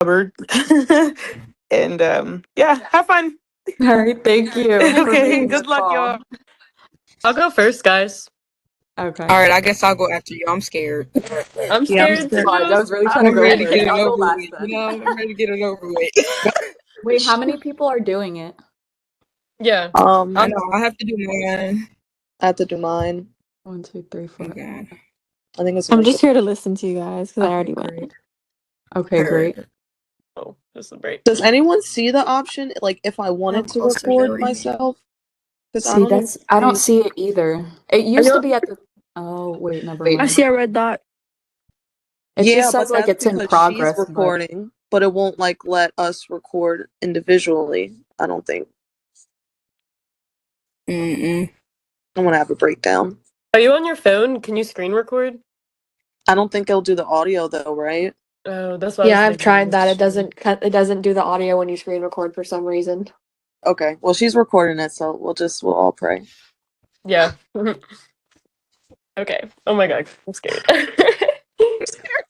cupboard. And yeah, have fun. All right, thank you for Okay, being good this luck, call. y'all. I'll go first, guys. Okay. All right, I guess I'll go after you. I'm scared. I'm Yeah, I'm scared scared. Fine, I too. was really trying to I'm go ready to first. get it I'll go over last with. then. I'm ready to get it over with. Wait, how many people are doing it? Yeah. I know I have to do mine. I have to do mine. 1, 2, 3, 4. Okay. I think it's I'm just here to listen to you guys because I Okay, already went. great. Okay, great. Oh, this is great. Does anyone see the option, like, if I wanted to closer, record Zoe. myself? Because I See, don't know. that's I don't see it either. It used know- to be at the. Oh wait, never Wait. I mind. see a red dot. It Yeah, just but says like that's it's in because progress. she's recording, but it won't like let us record individually. I don't think. Mm-mm. I'm gonna have a breakdown. Are you on your phone? Can you screen record? I don't think it'll do the audio though, right? Oh, that's what I was Yeah, I've thinking. tried that. It doesn't do the audio when you screen record for some reason. Okay. Well, she's recording it, so we'll all pray. Yeah. Okay. Oh my god, I'm scared. I'm scared.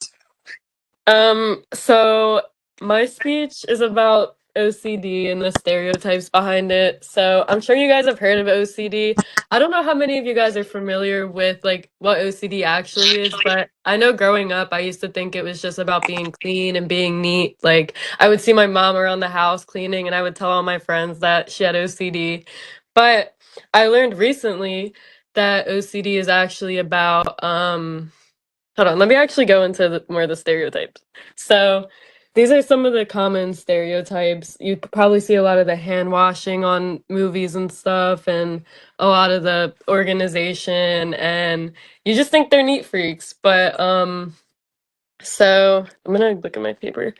So my speech is about OCD and the stereotypes behind it. So I'm sure you guys have heard of OCD. I don't know how many of you guys are familiar with like what OCD actually is, but I know growing up I used to think it was just about being clean and being neat. Like I would see my mom around the house cleaning and I would tell all my friends that she had OCD. But I learned recently that OCD is actually about hold on, let me actually go into more of the stereotypes. So these are some of the common stereotypes. You probably see a lot of the hand washing on movies and stuff, and a lot of the organization, and you just think they're neat freaks. But so I'm gonna look at my paper.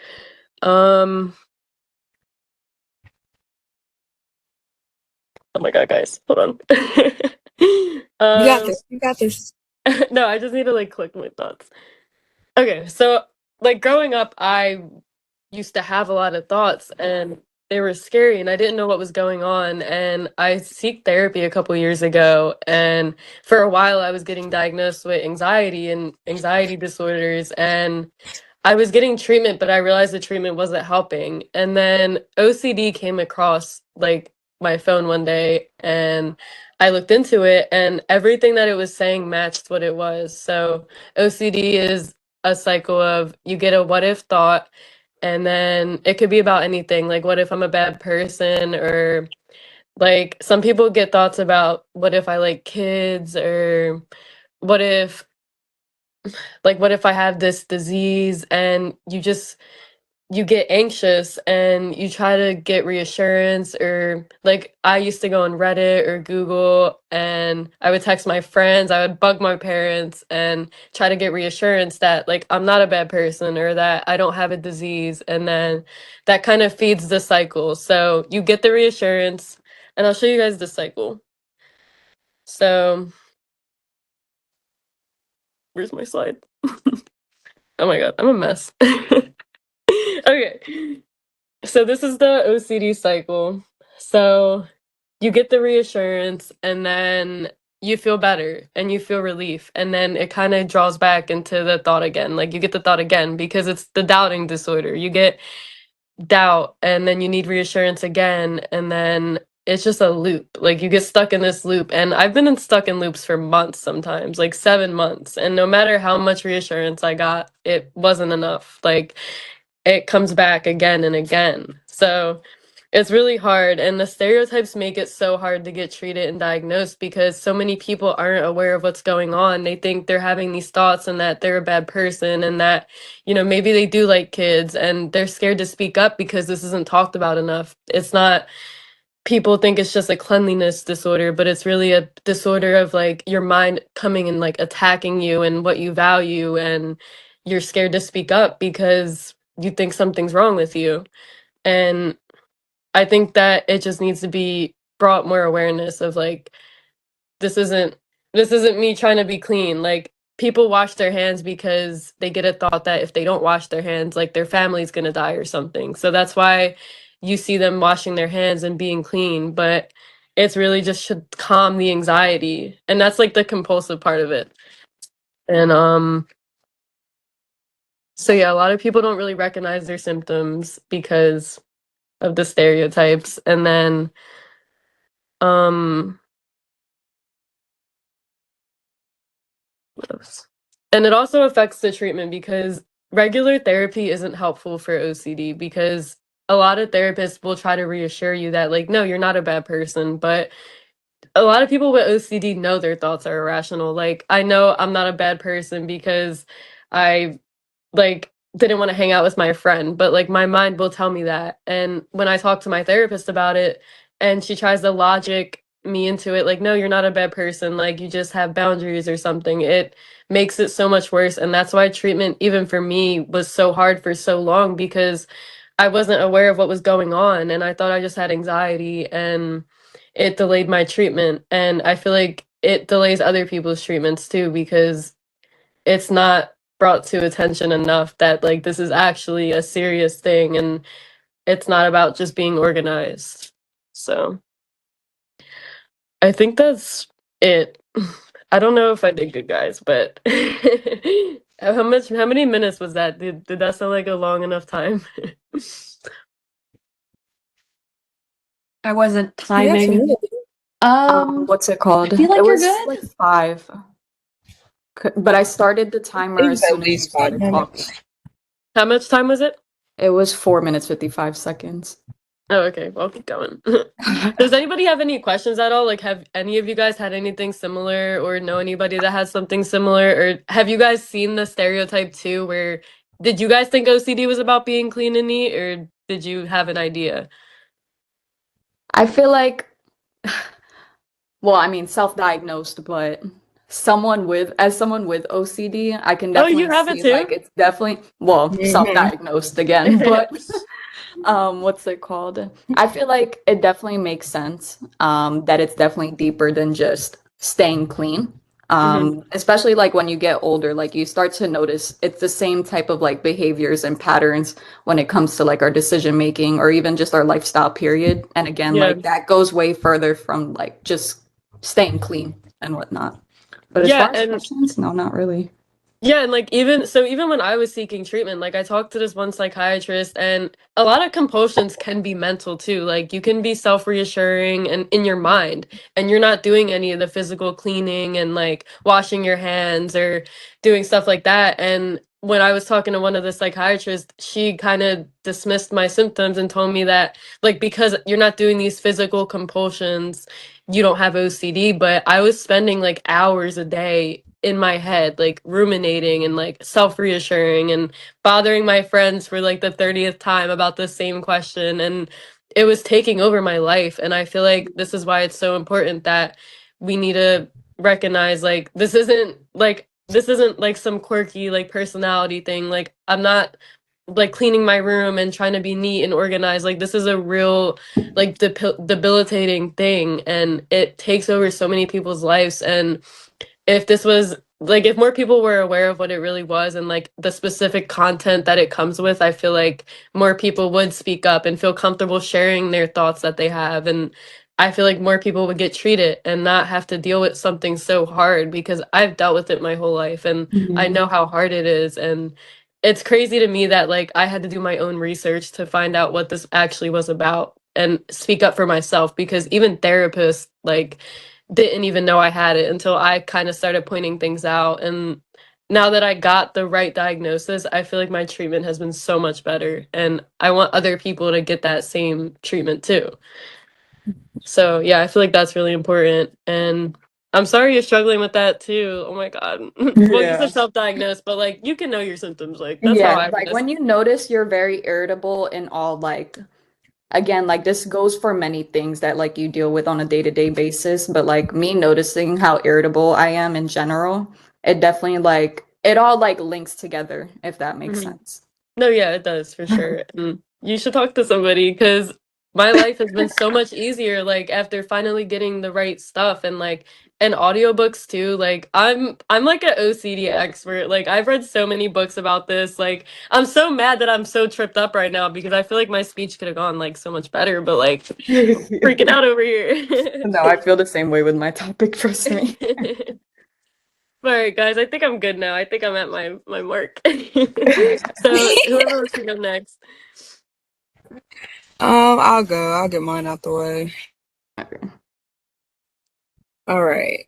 Oh my god, guys, hold on. You got this. You got this. No, I just need to like click my thoughts. Okay, so like growing up, I used to have a lot of thoughts and they were scary and I didn't know what was going on. And I seek therapy a couple years ago. And for a while, I was getting diagnosed with anxiety and anxiety disorders. And I was getting treatment, but I realized the treatment wasn't helping. And then OCD came across like my phone one day and I looked into it and everything that it was saying matched what it was. So OCD is a cycle of you get a what if thought and then it could be about anything like what if I'm a bad person or like some people get thoughts about what if I like kids or what if what if I have this disease and you get anxious and you try to get reassurance or like I used to go on Reddit or Google and I would text my friends, I would bug my parents and try to get reassurance that like I'm not a bad person or that I don't have a disease and then that kind of feeds the cycle. So you get the reassurance and I'll show you guys the cycle. So where's my slide? Oh my god, I'm a mess. Okay. So this is the OCD cycle. So you get the reassurance and then you feel better and you feel relief and then it kind of draws back into the thought again. Like you get the thought again because it's the doubting disorder. You get doubt and then you need reassurance again and then it's just a loop. Like you get stuck in this loop and I've been stuck in loops for months sometimes, like 7 months. And no matter how much reassurance I got, it wasn't enough. Like it comes back again and again. So it's really hard. And the stereotypes make it so hard to get treated and diagnosed because so many people aren't aware of what's going on. They think they're having these thoughts and that they're a bad person and that, you know, maybe they do like kids and they're scared to speak up because this isn't talked about enough. It's not, people think it's just a cleanliness disorder, but it's really a disorder of like your mind coming and like attacking you and what you value. And you're scared to speak up because you think something's wrong with you. And I think that it just needs to be brought more awareness of like this isn't this isn't me trying to be clean. Like people wash their hands because they get a thought that if they don't wash their hands, like their family's gonna die or something. So that's why you see them washing their hands and being clean, but it's really just should calm the anxiety. And that's like the compulsive part of it. And So yeah, a lot of people don't really recognize their symptoms because of the stereotypes. And then what else? And it also affects the treatment because regular therapy isn't helpful for OCD because a lot of therapists will try to reassure you that like, no, you're not a bad person, but a lot of people with OCD know their thoughts are irrational. Like, I know I'm not a bad person because I like didn't want to hang out with my friend, but like my mind will tell me that. And when I talk to my therapist about it and she tries to logic me into it, like, no, you're not a bad person, like you just have boundaries or something, it makes it so much worse. And that's why treatment, even for me, was so hard for so long because I wasn't aware of what was going on and I thought I just had anxiety and it delayed my treatment. And I feel like it delays other people's treatments too because it's not brought to attention enough that like this is actually a serious thing and it's not about just being organized. So I think that's it. I don't know if I did good, guys, but how many minutes was that? Did that sound like a long enough time? I wasn't You timing. actually What's it called? I feel like It you're was good. like 5. But I started the timer It as was at soon as you least 5 started talking. minutes. How much time was it? It was 4 minutes 55 seconds. Oh, okay. Well, I'll keep going. Does anybody have any questions at all? Like, have any of you guys had anything similar or know anybody that has something similar? Or have you guys seen the stereotype too, where did you guys think OCD was about being clean and neat, or did you have an idea? I feel like, well, I mean, self-diagnosed, but someone with OCD, I can Oh, you definitely have it see too? like it's definitely, well, Mhm. self-diagnosed again, but what's it called? I feel like it definitely makes sense that it's definitely deeper than just staying clean. Especially like when you get older, like you start to notice it's the same type of like behaviors and patterns when it comes to like our decision making or even just our lifestyle period. And again, Yeah. like that goes way further from like just staying clean and whatnot. But as Yeah, far as and questions, no, not really. yeah, and like even when I was seeking treatment, like I talked to this one psychiatrist and a lot of compulsions can be mental too. Like you can be self-reassuring and in your mind and you're not doing any of the physical cleaning and like washing your hands or doing stuff like that. And when I was talking to one of the psychiatrists, she kind of dismissed my symptoms and told me that like because you're not doing these physical compulsions, you don't have OCD, but I was spending like hours a day in my head, like ruminating and like self reassuring and bothering my friends for like the 30th time about the same question. And it was taking over my life. And I feel like this is why it's so important that we need to recognize like this isn't like some quirky like personality thing. Like I'm not like cleaning my room and trying to be neat and organized. Like this is a real like debilitating thing and it takes over so many people's lives. And if this was like if more people were aware of what it really was and like the specific content that it comes with, I feel like more people would speak up and feel comfortable sharing their thoughts that they have. And I feel like more people would get treated and not have to deal with something so hard because I've dealt with it my whole life and I know how hard it is. And it's crazy to me that like I had to do my own research to find out what this actually was about and speak up for myself because even therapists like didn't even know I had it until I kind of started pointing things out. And now that I got the right diagnosis, I feel like my treatment has been so much better. And I want other people to get that same treatment too. So yeah, I feel like that's really important. And I'm sorry you're struggling with that too. Oh my God. Well, you Yeah. said self-diagnosed, but like you can know your symptoms. Like that's how Yeah, I like was. when you notice you're very irritable and all like again, like this goes for many things that like you deal with on a day-to-day basis, but like me noticing how irritable I am in general, it definitely like it all like links together, if that makes Mhm. sense. No, yeah, it does for sure. And you should talk to somebody because my life has been so much easier like after finally getting the right stuff and audiobooks too. Like I'm like an OCD expert. Like I've read so many books about this. Like I'm so mad that I'm so tripped up right now because I feel like my speech could have gone like so much better, but like freaking out over here. No, I feel the same way with my topic, trust me. All right, guys, I think I'm good now. I think I'm at my mark. So whoever wants to go next. I'll go. I'll get mine out the way. Okay. All right.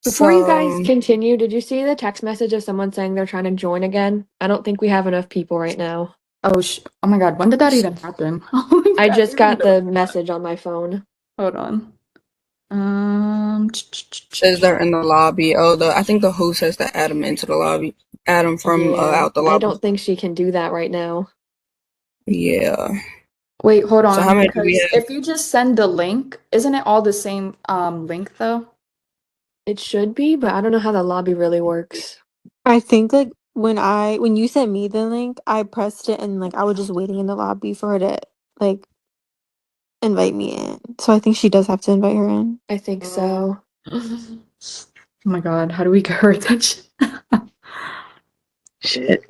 Before you guys So, continue, did you see the text message of someone saying they're trying to join again? I don't think we have enough people right now. Oh, oh my God, when did that even happen? Oh my I God, just even got though- the message on my phone. Hold on. says they're in the lobby. Oh, I think the host has to add them into the lobby. Add them from Yeah, out the I lobby. don't think she can do that right now. Yeah. Wait, hold So how on. many do we Because have? if you just send the link, isn't it all the same link though? It should be, but I don't know how the lobby really works. I think like when you sent me the link, I pressed it and like I was just waiting in the lobby for her to like invite me in. So I think she does have to invite her in. I think so. Oh my God, how do we get her attention? Shit.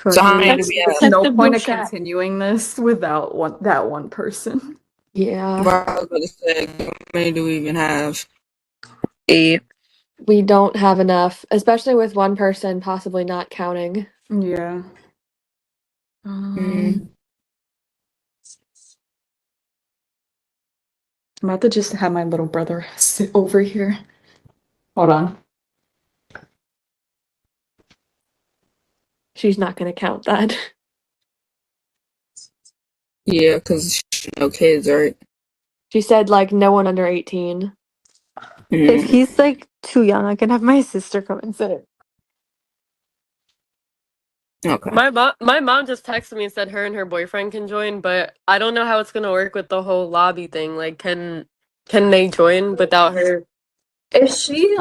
So how many do There's we have? no the point group of chat. continuing this without that one person. Yeah, Well, I was about to say, how many do we even have? 8. we don't have enough, especially with one person possibly not counting. Yeah. Mm. I'm about to just have my little brother sit over here. Hold on. She's not going to count that. Yeah, because no kids, right? She said like no one under 18. If Mm. he's like too young, I can have my sister come and sit. Okay. My mom just texted me and said her and her boyfriend can join, but I don't know how it's gonna work with the whole lobby thing. Like, can they join without her? Is she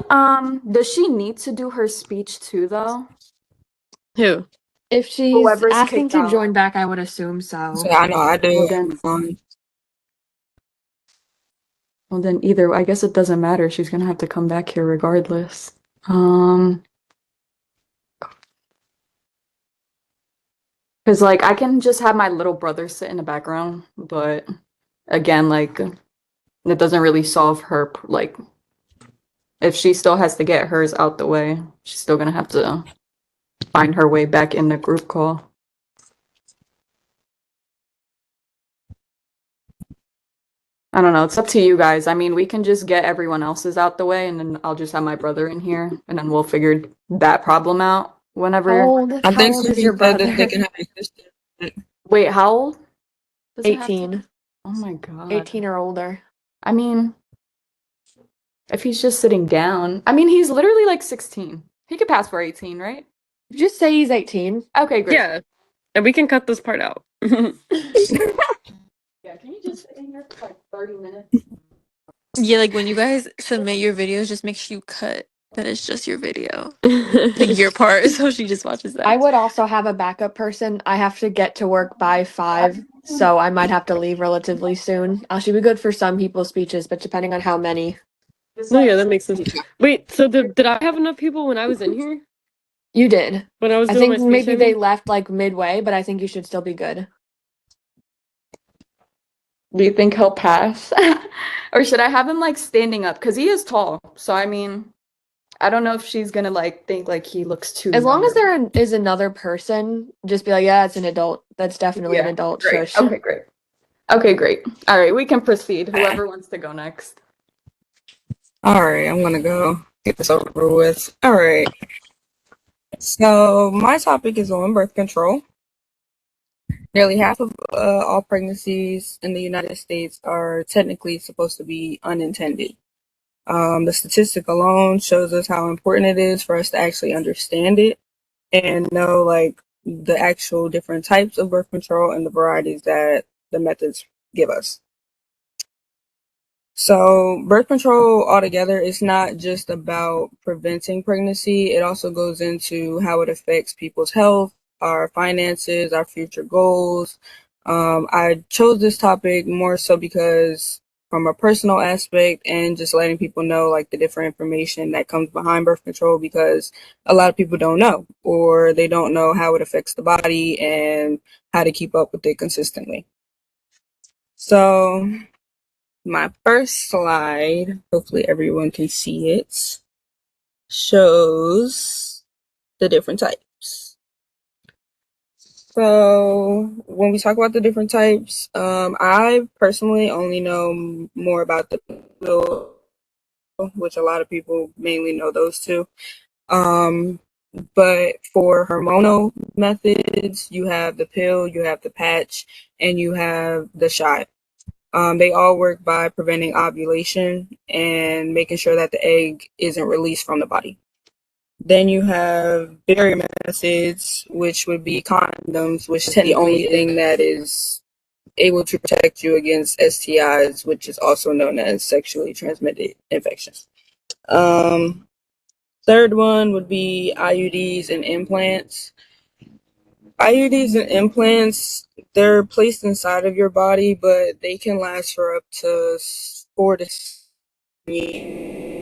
does she need to do her speech too though? Who? If she's Whoever's asking kicked to out. join back, I would assume so. So I know I Well do. then, well then either I guess it doesn't matter. She's gonna have to come back here regardless. Because like I can just have my little brother sit in the background, but again, like it doesn't really solve her like if she still has to get hers out the way, she's still gonna have to find her way back in the group call. I don't know. It's up to you guys. I mean, we can just get everyone else's out the way, and then I'll just have my brother in here, and then we'll figure that problem out whenever. I How think old is somebody your said that brother? they can have a sister. Wait, how old? Does it have to 18. be? Oh my God. 18 or older. I mean, if he's just sitting down, I mean, he's literally like 16. He could pass for 18, right? Just say he's 18. Okay, great. Yeah, and we can cut this part out. Yeah, can you just sit in here for like 30 minutes? Yeah, like when you guys submit your videos, just make sure you cut that it's just your video. Like your part, so she just watches that. I would also have a backup person. I have to get to work by 5, so I might have to leave relatively soon. I should be good for some people's speeches, but depending on how many. No, yeah, that makes sense. Wait, so did I have enough people when I was in here? You did. When I was I doing think my speech? maybe I they mean? left like midway, but I think you should still be good. Do you think he'll pass? Or should I have him like standing up? Because he is tall. So, I mean, I don't know if she's gonna like think like he looks too As long young. as there is another person, just be like, yeah, it's an adult. That's definitely an Yeah, adult. great. Shush. Okay, great. Okay, great. All right, we can proceed. Whoever wants to go next. All right, I'm gonna go get this over with. All right. So my topic is on birth control. Nearly half of all pregnancies in the United States are technically supposed to be unintended. The statistic alone shows us how important it is for us to actually understand it and know like the actual different types of birth control and the varieties that the methods give us. So birth control altogether is not just about preventing pregnancy. It also goes into how it affects people's health, our finances, our future goals. I chose this topic more so because from a personal aspect and just letting people know like the different information that comes behind birth control because a lot of people don't know or they don't know how it affects the body and how to keep up with it consistently. So my first slide, hopefully everyone can see it, shows the different types. So when we talk about the different types, I personally only know more about the pill, which a lot of people mainly know those two. But for hormonal methods, you have the pill, you have the patch, and you have the shot. They all work by preventing ovulation and making sure that the egg isn't released from the body. Then you have barrier methods, which would be condoms, which is the only thing that is able to protect you against STIs, which is also known as sexually transmitted infections. Third one would be IUDs and implants. IUDs and implants, they're placed inside of your body, but they can last for up to 4 to 6 years,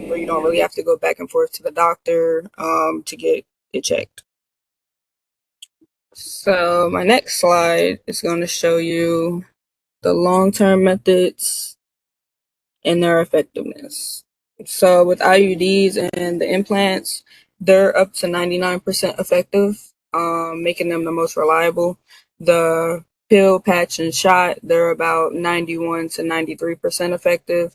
where you don't really have to go back and forth to the doctor to get it checked. So my next slide is going to show you the long-term methods and their effectiveness. So with IUDs and the implants, they're up to 99% effective, making them the most reliable. The pill, patch, and shot, they're about 91 to 93% effective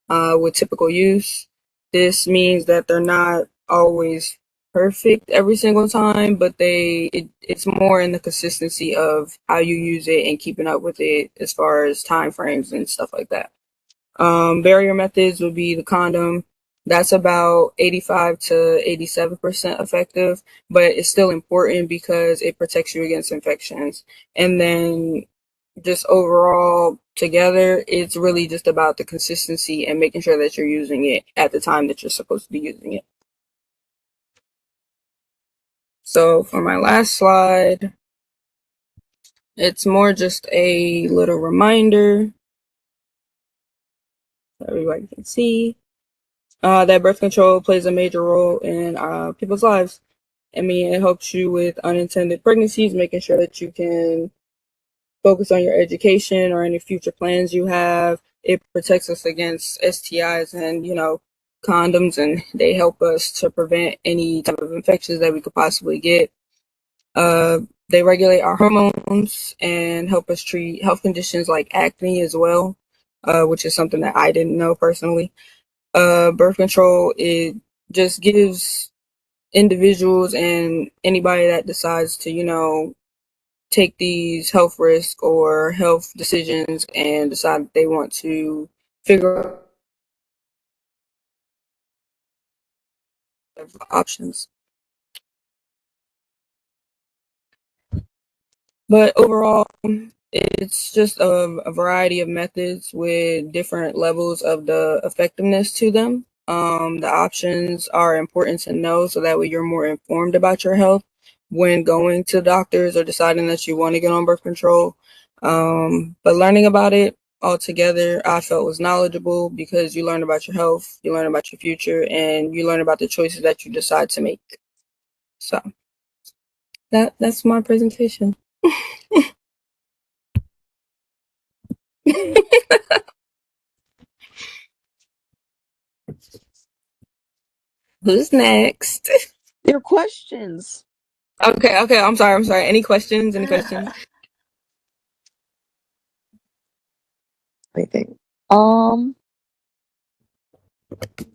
with typical use. This means that they're not always perfect every single time, but it's more in the consistency of how you use it and keeping up with it as far as time frames and stuff like that. Barrier methods would be the condom. That's about 85 to 87% effective, but it's still important because it protects you against infections. And then just overall together, it's really just about the consistency and making sure that you're using it at the time that you're supposed to be using it. So for my last slide, it's more just a little reminder so everybody can see that birth control plays a major role in people's lives. I mean, it helps you with unintended pregnancies, making sure that you can focus on your education or any future plans you have. It protects us against STIs and, condoms, and they help us to prevent any type of infections that we could possibly get. They regulate our hormones and help us treat health conditions like acne as well, which is something that I didn't know personally. Birth control, it just gives individuals and anybody that decides to, take these health risks or health decisions and decide that they want to figure out options. But overall, it's just a variety of methods with different levels of the effectiveness to them. The options are important to know so that way you're more informed about your health when going to doctors or deciding that you want to get on birth control. But learning about it altogether, I felt was knowledgeable because you learn about your health, you learn about your future, and you learn about the choices that you decide to make. So that's my presentation. Who's next? Your questions. Okay. I'm sorry. Any questions? I think.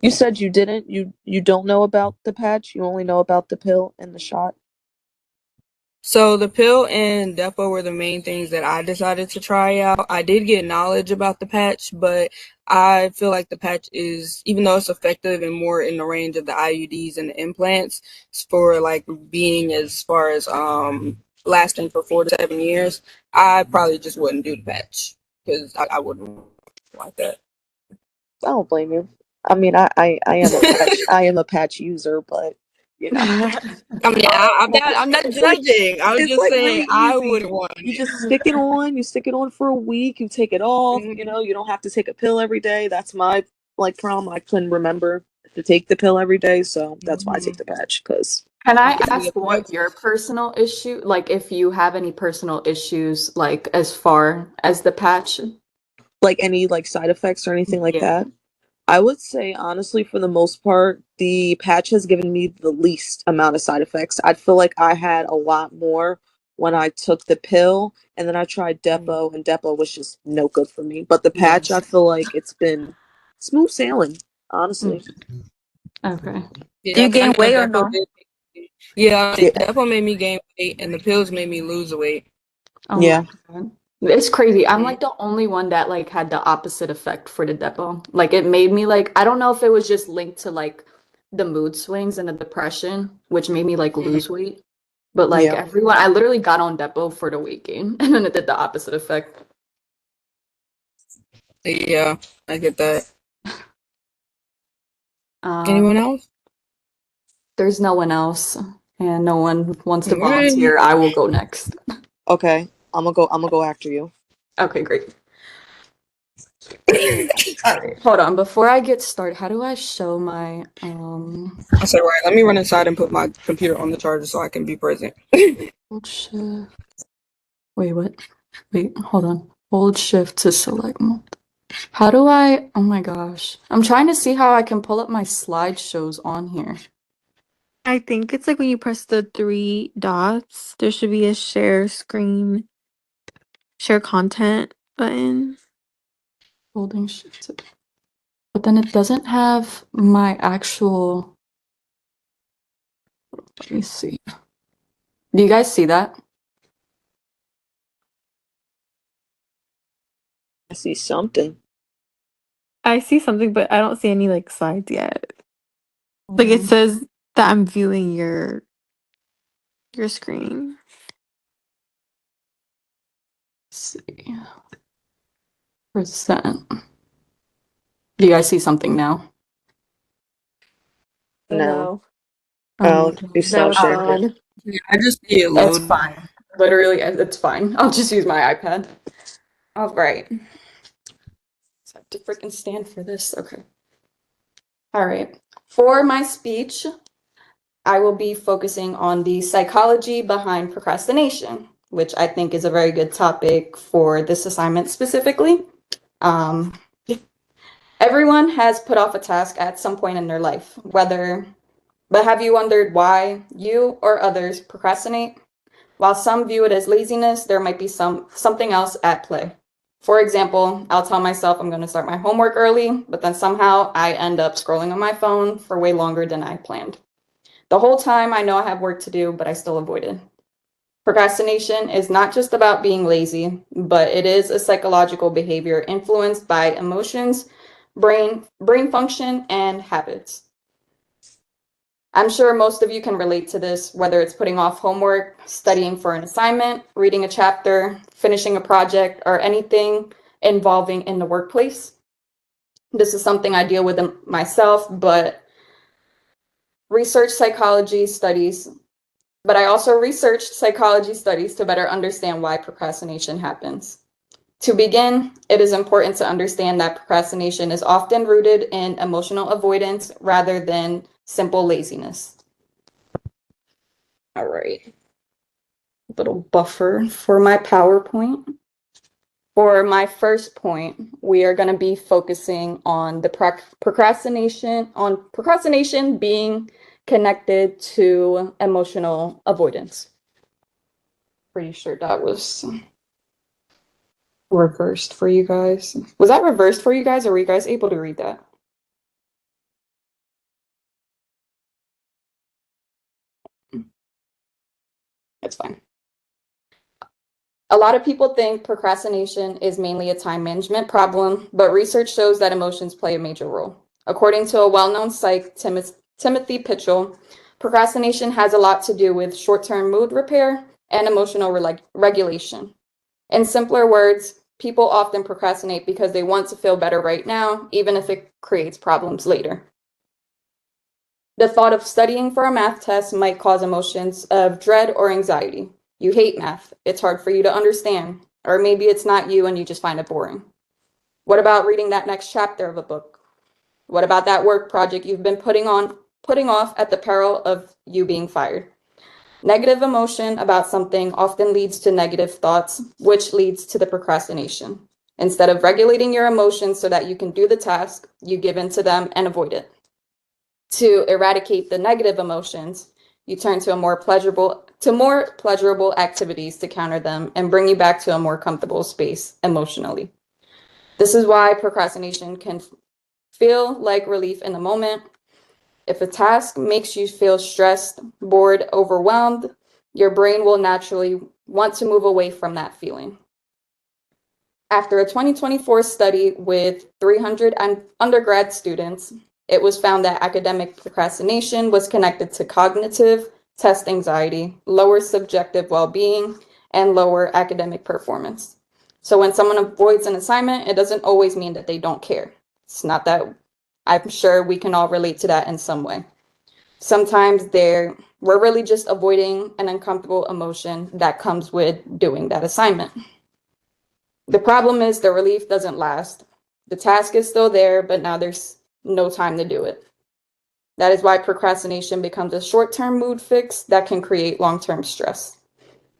You said you didn't. You don't know about the patch. You only know about the pill and the shot. So the pill and Depo were the main things that I decided to try out. I did get knowledge about the patch, but I feel like the patch is, even though it's effective and more in the range of the IUDs and the implants, for like being as far as lasting for 4 to 7 years, I probably just wouldn't do the patch because I wouldn't like that. I don't blame you. I mean, I am a patch. I am a patch user, but I mean, I'm not judging. I was it's just like saying really I easy. wouldn't want You it. just stick it on. You stick it on for a week. You take it off. Mhm. You don't have to take a pill every day. That's my problem. I couldn't remember to take the pill every day, so that's why I take the patch. Because Can I Yeah. ask what your personal issue, like if you have any personal issues, like as far as the patch? like any like side effects or anything like Yeah. that. I would say honestly, for the most part, the patch has given me the least amount of side effects. I feel like I had a lot more when I took the pill, and then I tried Depo, and Depo was just no good for me. But the patch, I Yes. feel like it's been smooth sailing, honestly. Okay. Yeah, Do you gain I know weight or Depo no? did. Yeah, Yeah, Depo made me gain weight, and the pills made me lose weight. Oh yeah. my God. It's crazy. I'm Mm. like the only one that like had the opposite effect for the depot. Like it made me like I don't know if it was just linked to like the mood swings and the depression, which made me like lose weight. But like Yeah. everyone, I literally got on depot for the weight gain and then it did the opposite effect. Yeah, I get that. Um, Anyone else? there's no one else and no one wants to Alright. volunteer. I will go next. Okay, I'm gonna go after you. Okay, great. All right, hold on. Before I get started, how do I show my I said, right, let me run inside and put my computer on the charger so I can be present. hold shift? Wait, what? Wait, hold on. Hold shift to select mode. How do I? Oh my gosh. I'm trying to see how I can pull up my slideshows on here. I think it's like when you press the three dots, there should be a share screen, share content button. Holding shift. But then it doesn't have my actual. Let me see. Do you guys see that? I see something. I see something, but I don't see any like slides yet. Like it Let's says that I'm viewing your screen. see. Percent. Do you guys see something now? No. Oh my Oh, God. you Now stop it's sharing it. on. Yeah, I just see it It's load. fine. Literally, it's fine. I'll just use my iPad. All right. So I have to freaking stand for this. Okay. All right. For my speech, I will be focusing on the psychology behind procrastination, which I think is a very good topic for this assignment specifically. Um, everyone has put off a task at some point in their life, but have you wondered why you or others procrastinate? While some view it as laziness, there might be something else at play. For example, I'll tell myself I'm going to start my homework early, but then somehow I end up scrolling on my phone for way longer than I planned. The whole time I know I have work to do, but I still avoid it. Procrastination is not just about being lazy, but it is a psychological behavior influenced by emotions, brain function, and habits. I'm sure most of you can relate to this, whether it's putting off homework, studying for an assignment, reading a chapter, finishing a project, or anything involving in the workplace. This is something I deal with myself, but I also researched psychology studies to better understand why procrastination happens. To begin, it is important to understand that procrastination is often rooted in emotional avoidance rather than simple laziness. All right. Little buffer for my PowerPoint. For my first point, we are going to be focusing on the procrastination being connected to emotional avoidance. Pretty sure that was reversed for you guys. Was that reversed for you guys, or were you guys able to read that? It's fine. A lot of people think procrastination is mainly a time management problem, but research shows that emotions play a major role. According to a well-known psych, Timothy Pitchell, procrastination has a lot to do with short-term mood repair and emotional regulation. In simpler words, people often procrastinate because they want to feel better right now, even if it creates problems later. The thought of studying for a math test might cause emotions of dread or anxiety. You hate math. It's hard for you to understand. Or maybe it's not you and you just find it boring. What about reading that next chapter of a book? What about that work project you've been putting off at the peril of you being fired? Negative emotion about something often leads to negative thoughts, which leads to the procrastination. Instead of regulating your emotions so that you can do the task, you give in to them and avoid it. To eradicate the negative emotions, you turn to more pleasurable activities to counter them and bring you back to a more comfortable space emotionally. This is why procrastination can feel like relief in the moment. If a task makes you feel stressed, bored, overwhelmed, your brain will naturally want to move away from that feeling. After a 2024 study with 300 undergrad students, it was found that academic procrastination was connected to cognitive test anxiety, lower subjective well-being, and lower academic performance. So when someone avoids an assignment, it doesn't always mean that they don't care. It's not that. I'm sure we can all relate to that in some way. Sometimes we're really just avoiding an uncomfortable emotion that comes with doing that assignment. The problem is the relief doesn't last. The task is still there, but now there's no time to do it. That is why procrastination becomes a short-term mood fix that can create long-term stress.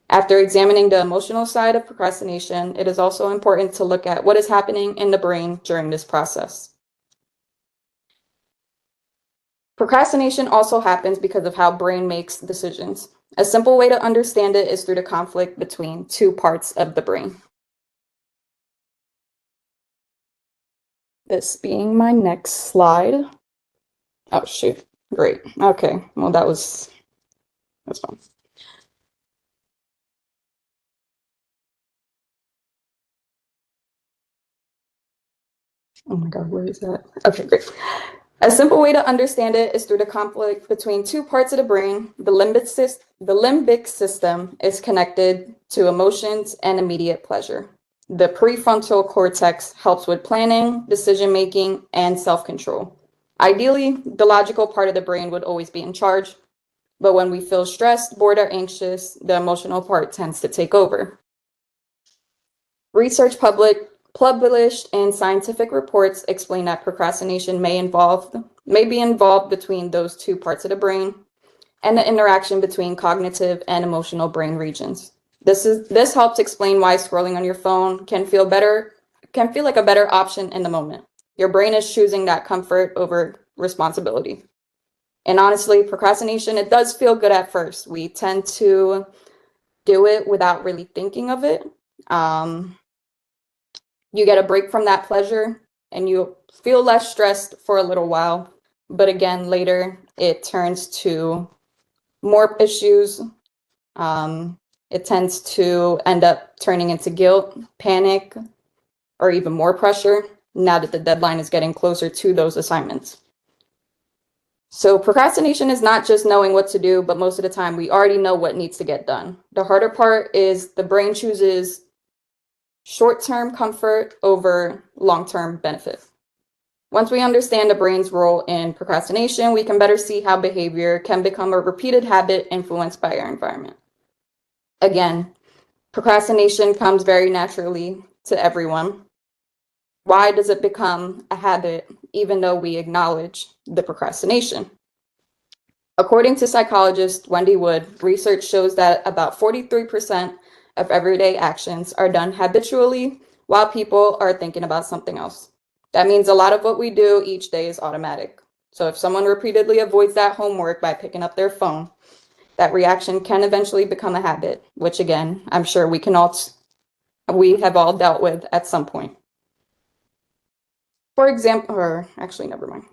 After examining the emotional side of procrastination, it is also important to look at what is happening in the brain during this process. Procrastination also happens because of how brain makes decisions. A simple way to understand it is through the conflict between two parts of the brain. This being my next slide. Oh, shoot. Great. Okay. Well, that's fine. Oh my God, where is that? Okay, great. A simple way to understand it is through the conflict between two parts of the brain. The limbic system is connected to emotions and immediate pleasure. The prefrontal cortex helps with planning, decision-making, and self-control. Ideally, the logical part of the brain would always be in charge, but when we feel stressed, bored, or anxious, the emotional part tends to take over. Research published in scientific reports explain that procrastination may be involved between those two parts of the brain and the interaction between cognitive and emotional brain regions. This helps explain why scrolling on your phone can feel like a better option in the moment. Your brain is choosing that comfort over responsibility. And honestly, procrastination, it does feel good at first. We tend to do it without really thinking of it. You get a break from that pleasure and you feel less stressed for a little while. But again, later it turns to more issues. It tends to end up turning into guilt, panic, or even more pressure now that the deadline is getting closer to those assignments. So procrastination is not just knowing what to do, but most of the time we already know what needs to get done. The harder part is the brain chooses short-term comfort over long-term benefit. Once we understand the brain's role in procrastination, we can better see how behavior can become a repeated habit influenced by our environment. Again, procrastination comes very naturally to everyone. Why does it become a habit even though we acknowledge the procrastination? According to psychologist Wendy Wood, research shows that about 43% of everyday actions are done habitually while people are thinking about something else. That means a lot of what we do each day is automatic. So if someone repeatedly avoids that homework by picking up their phone, that reaction can eventually become a habit, which again, I'm sure we have all dealt with at some point. For example, or actually, never mind.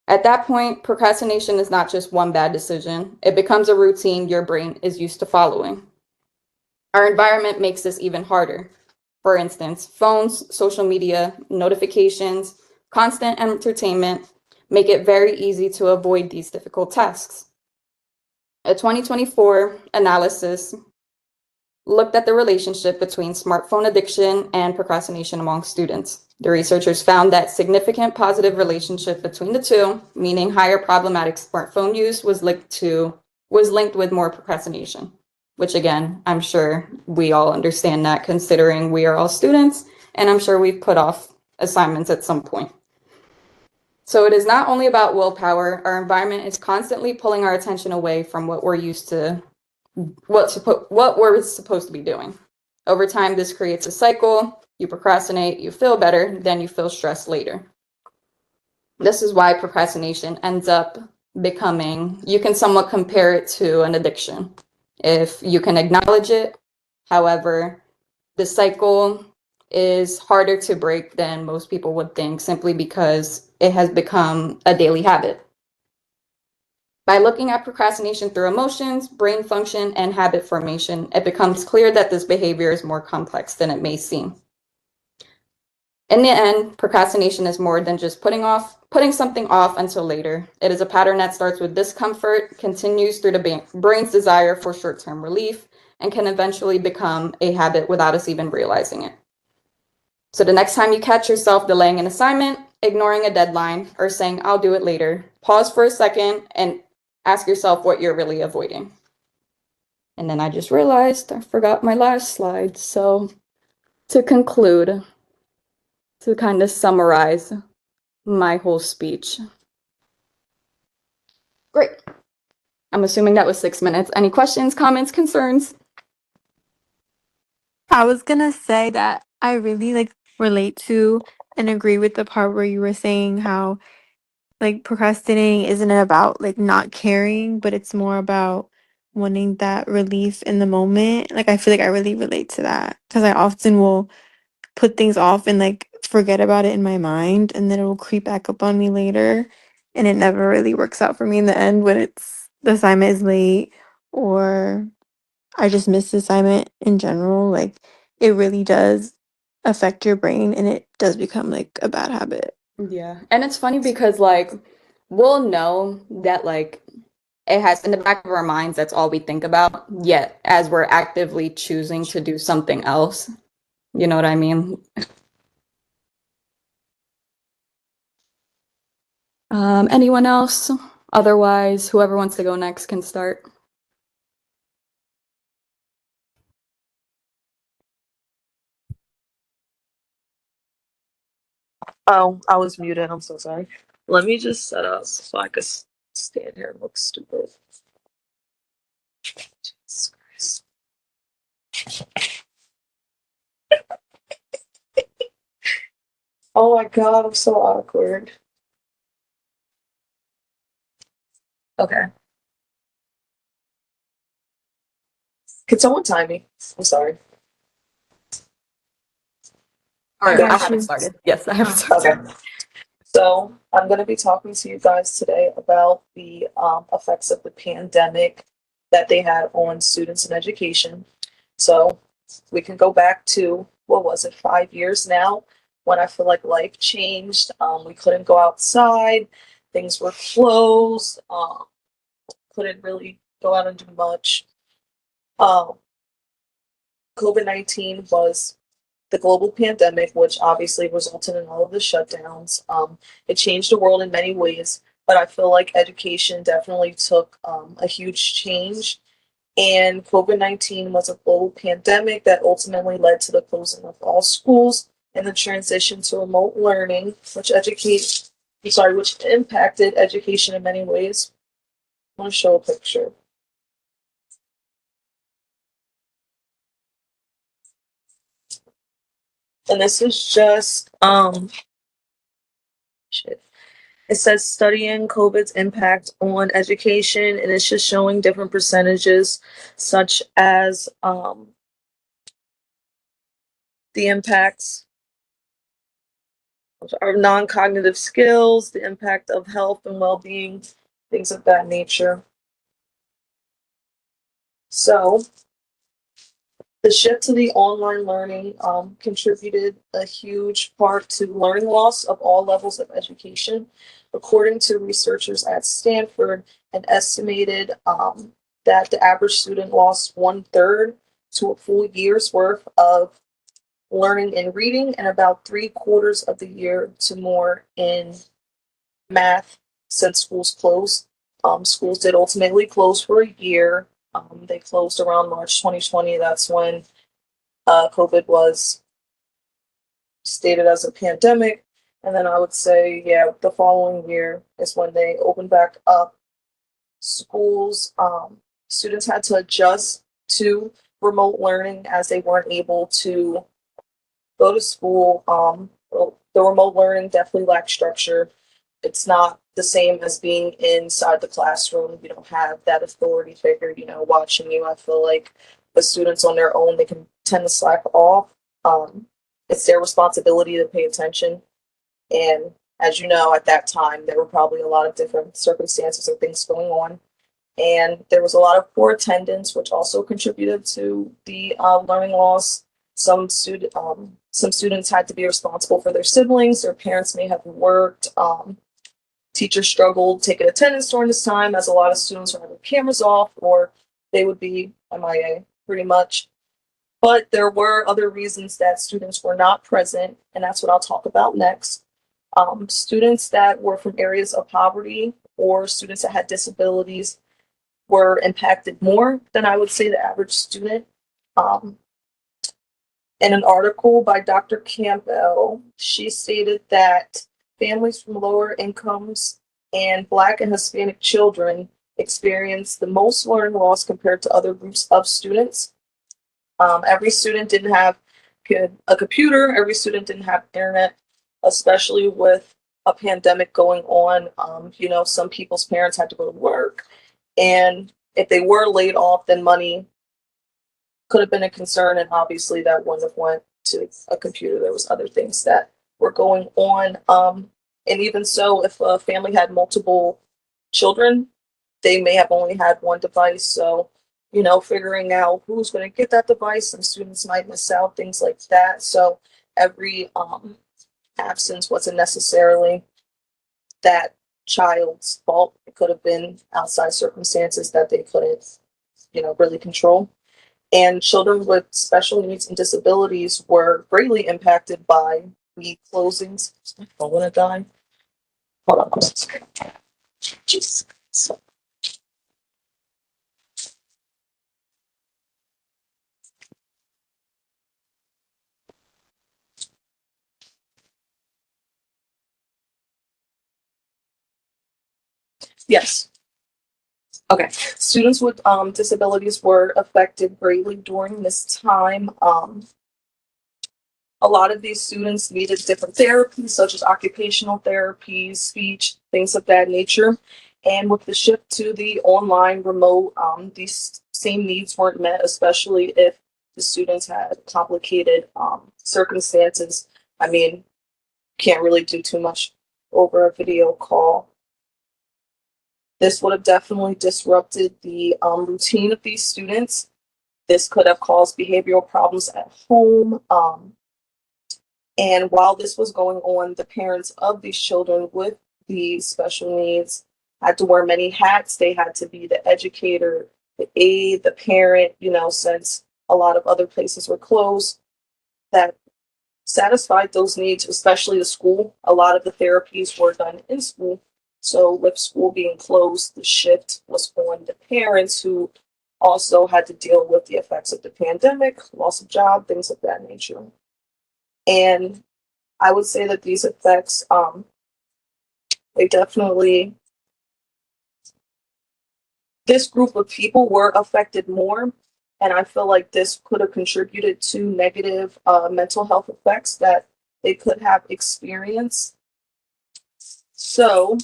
At that point, procrastination is not just one bad decision. It becomes a routine your brain is used to following. Our environment makes this even harder. For instance, phones, social media, notifications, constant entertainment make it very easy to avoid these difficult tasks. A 2024 analysis looked at the relationship between smartphone addiction and procrastination among students. The researchers found that significant positive relationship between the two, meaning higher problematic smartphone use, was linked with more procrastination, which again, I'm sure we all understand that considering we are all students, and I'm sure we've put off assignments at some point. So it is not only about willpower. Our environment is constantly pulling our attention away from what we're supposed to be doing. Over time, this creates a cycle. You procrastinate, you feel better, then you feel stressed later. This is why procrastination ends up becoming, you can somewhat compare it to an addiction. If you can acknowledge it, however, the cycle is harder to break than most people would think, simply because it has become a daily habit. By looking at procrastination through emotions, brain function, and habit formation, it becomes clear that this behavior is more complex than it may seem. In the end, procrastination is more than just putting something off until later. It is a pattern that starts with discomfort, continues through the brain's desire for short-term relief, and can eventually become a habit without us even realizing it. So the next time you catch yourself delaying an assignment, ignoring a deadline, or saying, "I'll do it later," pause for a second and ask yourself what you're really avoiding. And then I just realized I forgot my last slide. So to conclude, to kind of summarize my whole speech. Great. I'm assuming that was 6 minutes. Any questions, comments, concerns? I was gonna say that I really like relate to and agree with the part where you were saying how like procrastinating isn't about like not caring, but it's more about wanting that relief in the moment. Like I feel like I really relate to that because I often will put things off and like forget about it in my mind, and then it will creep back up on me later, and it never really works out for me in the end when it's the assignment is late or I just miss the assignment in general. Like it really does affect your brain and it does become like a bad habit. Yeah. And it's funny because like we'll know that like it has in the back of our minds, that's all we think about, yet as we're actively choosing to do something else. You know what I mean? Anyone else? Otherwise, whoever wants to go next can start. Oh, I was muted. I'm so sorry. Let me just set up so I could stand here and look stupid. Jesus Christ. Oh my god, I'm so awkward. Okay. Could someone time me? I'm sorry. Or Good. I haven't started. Yes, I haven't started. Okay. So I'm going to be talking to you guys today about the effects of the pandemic that they had on students and education. So we can go back to, what was it, 5 years now, when I feel like life changed. We couldn't go outside, things were closed, couldn't really go out and do much. COVID-19 was the global pandemic, which obviously resulted in all of the shutdowns. It changed the world in many ways, but I feel like education definitely took a huge change. And COVID-19 was a global pandemic that ultimately led to the closing of all schools and the transition to remote learning, which impacted education in many ways. I want to show a picture. And this is just shit. It says studying COVID's impact on education, and it's just showing different percentages, such as the impacts of our non-cognitive skills, the impact of health and well-being, things of that nature. So the shift to the online learning contributed a huge part to learning loss of all levels of education. According to researchers at Stanford, an estimated that the average student lost 1/3 to a full year's worth of learning in reading and about 3/4 of the year to more in math since schools closed. Schools did ultimately close for a year. They closed around March 2020. That's when COVID was stated as a pandemic. And then I would say, yeah, the following year is when they opened back up schools. Students had to adjust to remote learning as they weren't able to go to school. The remote learning definitely lacks structure. It's not the same as being inside the classroom. You don't have that authority figure, watching you. I feel like the students on their own, they can tend to slack off. It's their responsibility to pay attention. And as you know, at that time, there were probably a lot of different circumstances and things going on. And there was a lot of poor attendance, which also contributed to the learning loss. Some students had to be responsible for their siblings. Their parents may have worked. Teachers struggled taking attendance during this time, as a lot of students were having cameras off, or they would be MIA pretty much. But there were other reasons that students were not present, and that's what I'll talk about next. Students that were from areas of poverty or students that had disabilities were impacted more than I would say the average student. In an article by Dr. Campbell, she stated that families from lower incomes and Black and Hispanic children experience the most learning loss compared to other groups of students. Every student didn't have a computer, every student didn't have internet, especially with a pandemic going on. Some people's parents had to go to work, and if they were laid off, then money could have been a concern, and obviously that wouldn't have went to a computer. There was other things that were going on. And even so, if a family had multiple children, they may have only had one device. So, figuring out who's going to get that device, some students might miss out, things like that. So every absence wasn't necessarily that child's fault. It could have been outside circumstances that they couldn't, really control. And children with special needs and disabilities were greatly impacted by the closings. Is my phone gonna die? Hold on. Jeez. Yes. Okay. Students with disabilities were affected greatly during this time. A lot of these students needed different therapies, such as occupational therapies, speech, things of that nature. And with the shift to the online remote, these same needs weren't met, especially if the students had complicated circumstances. I mean, can't really do too much over a video call. This would have definitely disrupted the routine of these students. This could have caused behavioral problems at home. And while this was going on, the parents of these children with these special needs had to wear many hats. They had to be the educator, the aide, the parent, since a lot of other places were closed that satisfied those needs, especially the school. A lot of the therapies were done in school. So with school being closed, the shift was on the parents, who also had to deal with the effects of the pandemic, loss of job, things of that nature. And I would say that these effects, they definitely, this group of people were affected more. And I feel like this could have contributed to negative mental health effects that they could have experienced. So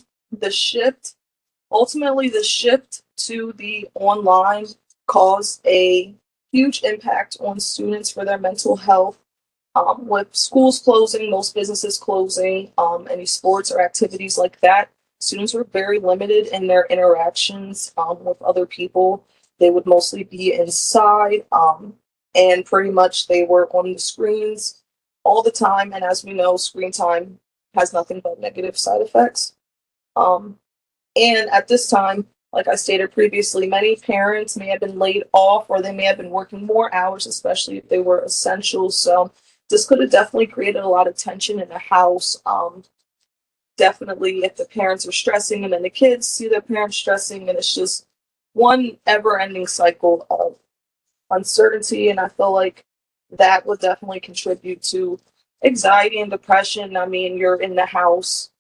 ultimately the shift to the online caused a huge impact on students for their mental health. With schools closing, most businesses closing, any sports or activities like that, students were very limited in their interactions with other people. They would mostly be inside, and pretty much they were on the screens all the time. And as we know, screen time has nothing but negative side effects. And at this time, like I stated previously, many parents may have been laid off, or they may have been working more hours, especially if they were essential. So this could have definitely created a lot of tension in the house. Definitely if the parents are stressing and then the kids see their parents stressing, and it's just one ever-ending cycle of uncertainty. And I feel like that would definitely contribute to anxiety and depression. I mean, you're in the house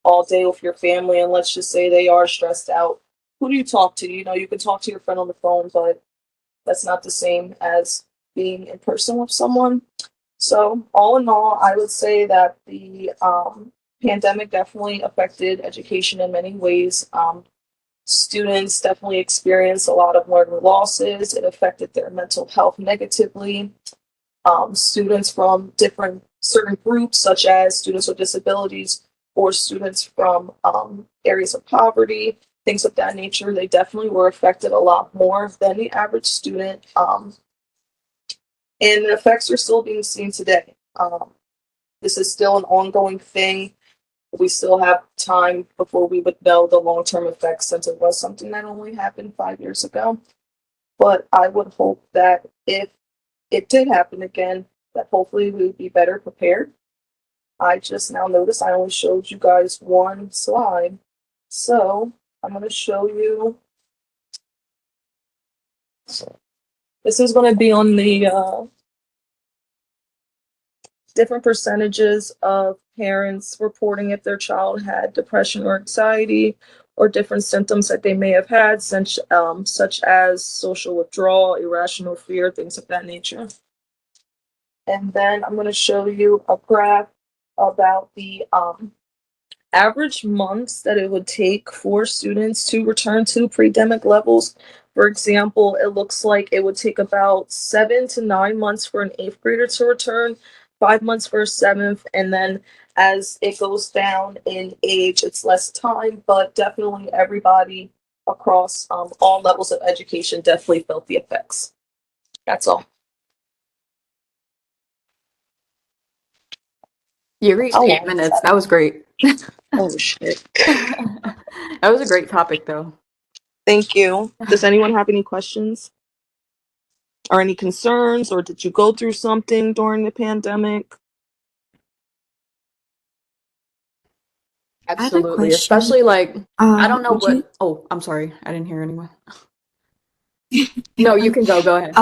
all day with your family, and let's just say they are stressed out. Who do you talk to? You can talk to your friend on the phone, but That's not the same as being in person with someone. So, all in all, I would say that the pandemic definitely affected education in many ways. Students definitely experienced a lot of learning losses. It affected their mental health negatively. Students from different certain groups, such as students with disabilities or students from areas of poverty, things of that nature, they definitely were affected a lot more than the average student. And the effects are still being seen today. This is still an ongoing thing. We still have time before we would know the long term effects, since it was something that only happened 5 years ago. But I would hope that if it did happen again, that hopefully we would be better prepared. I just now noticed I only showed you guys one slide. So I'm going to show you. This is going to be on the different percentages of parents reporting if their child had depression or anxiety or different symptoms that they may have had, such as social withdrawal, irrational fear, things of that nature. And then I'm going to show you a graph about the average months that it would take for students to return to pre-pandemic levels. For example, it looks like it would take about 7 to 9 months for an 8th grader to return, 5 months for a 7th, and then as it goes down in age, it's less time, but definitely everybody across all levels of education definitely felt the effects. That's all. You reached How 8 long is minutes. that? That was great. Oh shit. That was a great topic, though. Thank you. Does anyone have any questions or any concerns, or did you go through something during the pandemic? I had a Absolutely. question. Especially like, I don't know Would you? what. Oh, I'm sorry. I didn't hear anyone. No, you can go. Go ahead.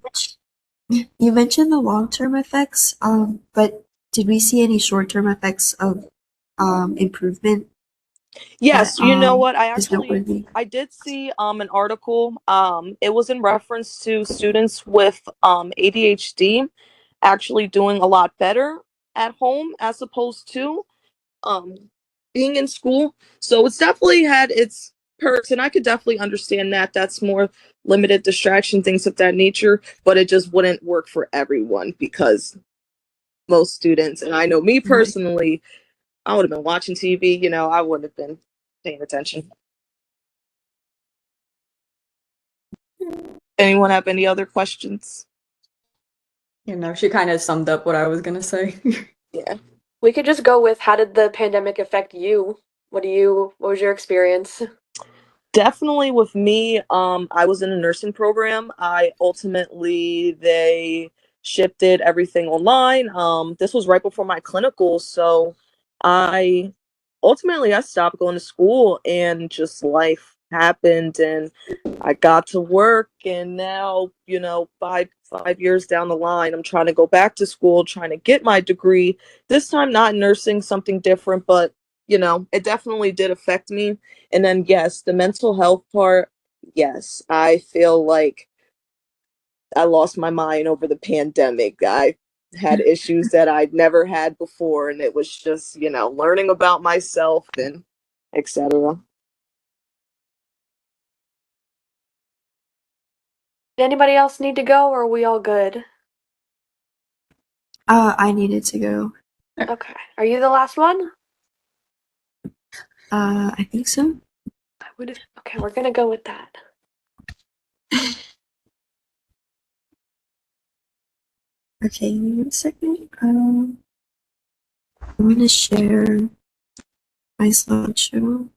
Which- you mentioned the long-term effects, but did we see any short-term effects of improvement that Yes, you know what? is noteworthy? I did see an article. It was in reference to students with ADHD actually doing a lot better at home as opposed to um being in school. So it's definitely had its perks, and I could definitely understand that. That's more limited distraction, things of that nature, but it just wouldn't work for everyone because most students, and I know me Right. personally, I would have been watching TV, I wouldn't have been paying attention. Anyone have any other questions? She kind of summed up what I was gonna say. Yeah. We could just go with, how did the pandemic affect you? What was your experience? Definitely with me, I was in a nursing program. They shifted everything online. This was right before my clinical, so I I stopped going to school, and just life happened, and I got to work, and now, 5 years down the line, I'm trying to go back to school, trying to get my degree. This time not nursing, something different, but it definitely did affect me. And then, yes, the mental health part, yes, I feel like I lost my mind over the pandemic. I had issues that I'd never had before, and it was just, learning about myself and etc. Did anybody else need to go, or are we all good? I needed to go. Okay. Are you the last one? I think so. Okay, we're gonna go with that. Okay, give me 1 second. I'm gonna share my slideshow.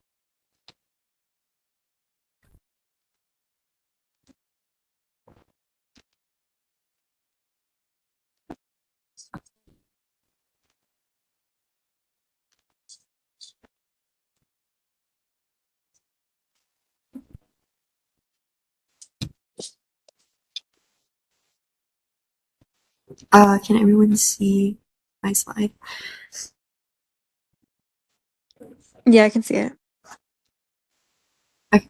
Can everyone see my slide? Yeah, I can see it. Okay.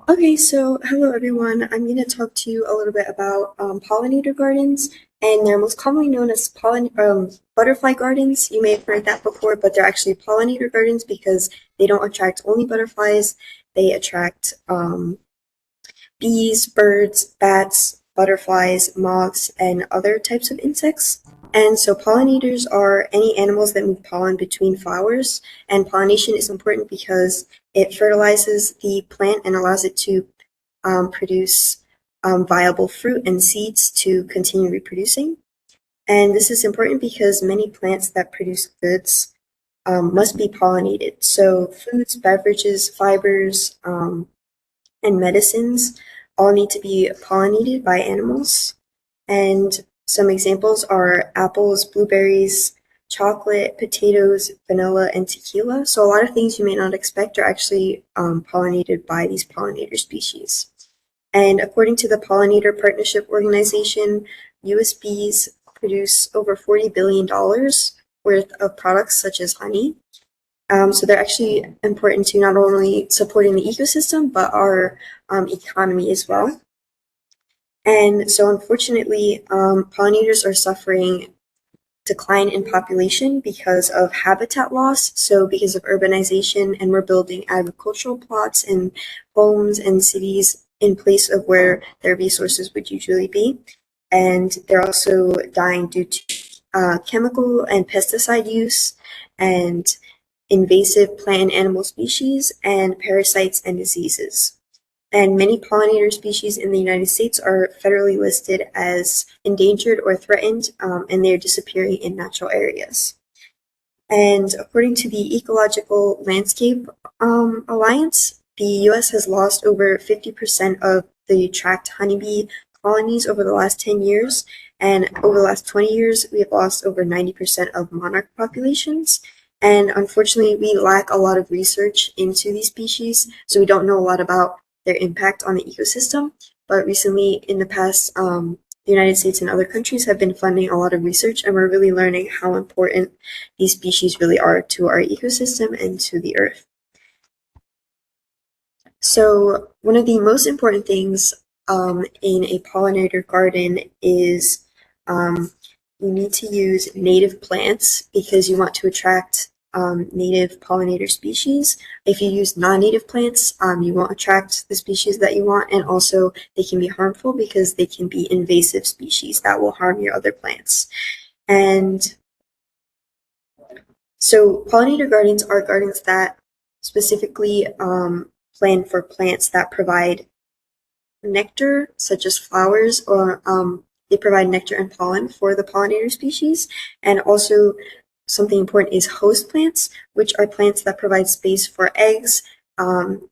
Okay, so hello everyone. I'm going to talk to you a little bit about pollinator gardens, and they're most commonly known as butterfly gardens. You may have heard that before, but they're actually pollinator gardens because they don't attract only butterflies. They attract bees, birds, bats, butterflies, moths, and other types of insects. And so pollinators are any animals that move pollen between flowers, and pollination is important because it fertilizes the plant and allows it to produce viable fruit and seeds to continue reproducing. And this is important because many plants that produce goods must be pollinated. So foods, beverages, fibers, and medicines all need to be pollinated by animals. And some examples are apples, blueberries, chocolate, potatoes, vanilla, and tequila. So a lot of things you may not expect are actually pollinated by these pollinator species. And according to the Pollinator Partnership Organization, US bees produce over $40 billion worth of products such as honey. So they're actually important to not only supporting the ecosystem, but our economy as well. And so unfortunately, pollinators are suffering decline in population because of habitat loss. So because of urbanization, and we're building agricultural plots and homes and cities in place of where their resources would usually be. And they're also dying due to chemical and pesticide use and invasive plant and animal species and parasites and diseases. And many pollinator species in the United States are federally listed as endangered or threatened, and they're disappearing in natural areas. And according to the Ecological Landscape Alliance, the US has lost over 50% of the tracked honeybee colonies over the last 10 years. And over the last 20 years, we have lost over 90% of monarch populations. And unfortunately, we lack a lot of research into these species, so we don't know a lot about their impact on the ecosystem. But recently, in the past, the United States and other countries have been funding a lot of research, and we're really learning how important these species really are to our ecosystem and to the earth. So one of the most important things in a pollinator garden is you need to use native plants because you want to attract native pollinator species. If you use non-native plants, you won't attract the species that you want, and also they can be harmful because they can be invasive species that will harm your other plants. And so pollinator gardens are gardens that specifically plan for plants that provide nectar, such as flowers, or they provide nectar and pollen for the pollinator species. And also something important is host plants, which are plants that provide space for eggs,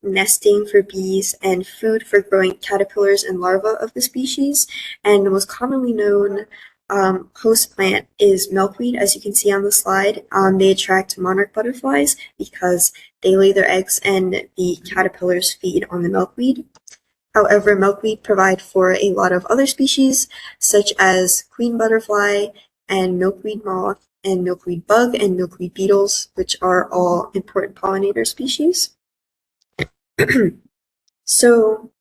nesting for bees, and food for growing caterpillars and larvae of the species. And the most commonly known host plant is milkweed, as you can see on the slide. They attract monarch butterflies because they lay their eggs and the caterpillars feed on the milkweed. However, milkweed provide for a lot of other species, such as queen butterfly and milkweed moth and milkweed bug and milkweed beetles, which are all important pollinator species. So,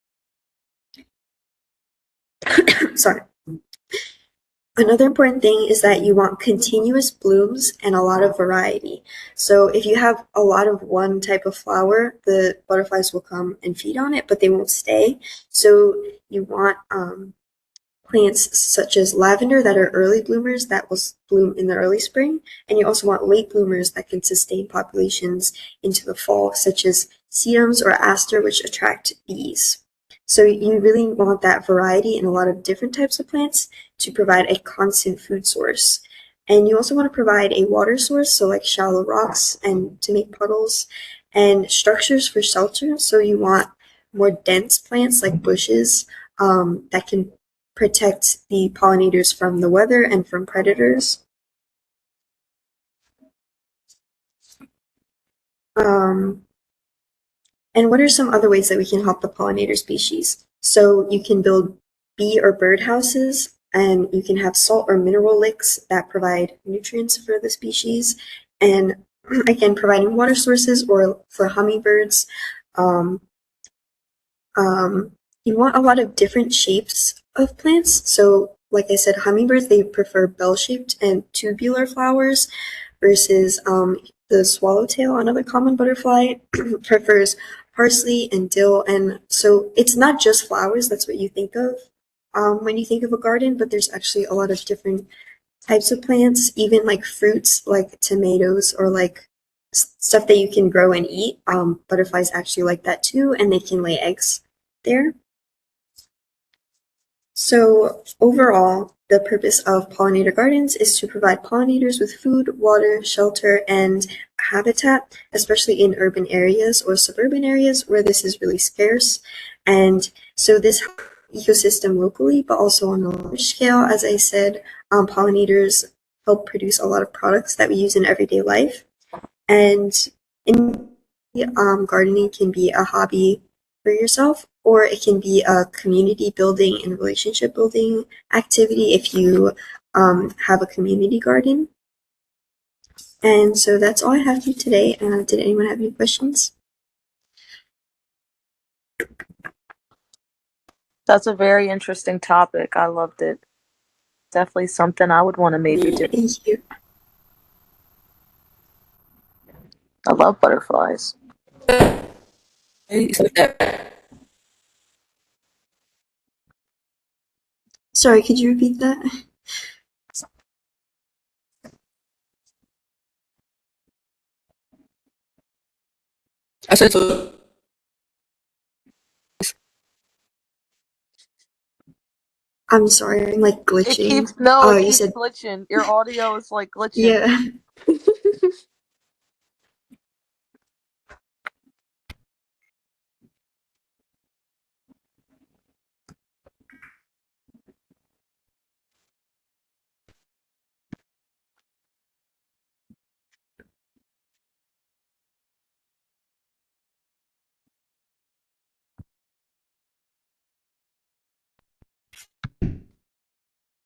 sorry. Another important thing is that you want continuous blooms and a lot of variety. So if you have a lot of one type of flower, the butterflies will come and feed on it, but they won't stay. So you want plants such as lavender that are early bloomers that will bloom in the early spring. And you also want late bloomers that can sustain populations into the fall, such as sedums or aster, which attract bees. So you really want that variety in a lot of different types of plants to provide a constant food source. And you also want to provide a water source, so like shallow rocks and to make puddles, and structures for shelter. So you want more dense plants like bushes that can protect the pollinators from the weather and from predators. And what are some other ways that we can help the pollinator species? So you can build bee or bird houses, and you can have salt or mineral licks that provide nutrients for the species. And again, providing water sources or for hummingbirds, you want a lot of different shapes of plants. So, like I said, hummingbirds, they prefer bell-shaped and tubular flowers versus the swallowtail, another common butterfly, prefers parsley and dill. And so it's not just flowers, that's what you think of when you think of a garden, but there's actually a lot of different types of plants, even like fruits like tomatoes or like stuff that you can grow and eat. Butterflies actually like that too, and they can lay eggs there. So overall, the purpose of pollinator gardens is to provide pollinators with food, water, shelter, and habitat, especially in urban areas or suburban areas where this is really scarce. And so this ecosystem locally, but also on a large scale, as I said, pollinators help produce a lot of products that we use in everyday life. And gardening can be a hobby for yourself, or it can be a community building and relationship building activity if you have a community garden. And so that's all I have for you today. Did anyone have any questions? That's a very interesting topic. I loved it. Definitely something I would want to maybe do. Thank you. I love butterflies. Sorry, could you repeat that? I said so. I'm sorry, I'm like It glitching. keeps Oh, it you keeps said glitching. Your audio is like glitching. yeah.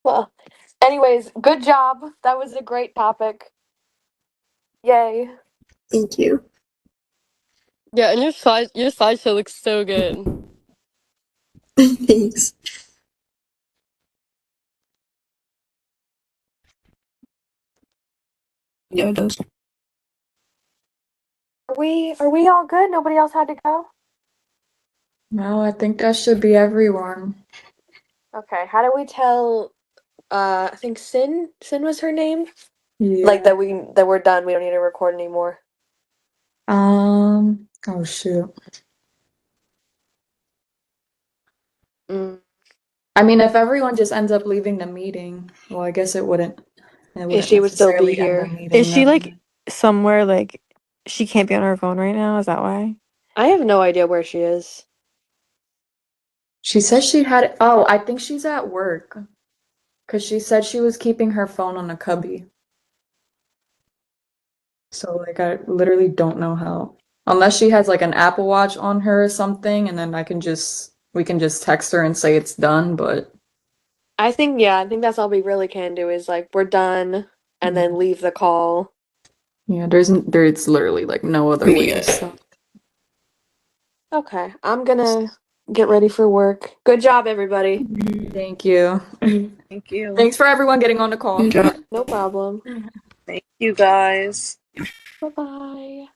Well, anyways, good job. That was a great topic. Yay. Thank you. Yeah, and your slideshow looks so good. Thanks. Yeah, it does. Are we all good? Nobody else had to go? No, I think that should be everyone. Okay, how do we tell I think Sin was her name? Yeah. Like that we're done, we don't need to record anymore. Oh shoot. Mm. I mean, if everyone just ends up leaving the meeting, well, I guess it wouldn't She would still be necessarily end the here. meeting Is she then. like somewhere like she can't be on her phone right now? Is that why? I have no idea where she is. She said she had, oh, I think she's at work. Because she said she was keeping her phone on a cubby. So, like, I literally don't know how. Unless she has, like, an Apple Watch on her or something, and then we can just text her and say it's done, but I think that's all we really can do is like we're done and then leave the call. yeah, there's literally, like, no other way. So. Okay, I'm gonna get ready for work. Good job, everybody. Thank you. Thank you. Thanks for everyone getting on the call. Good job. No problem. Thank you guys. Bye-bye.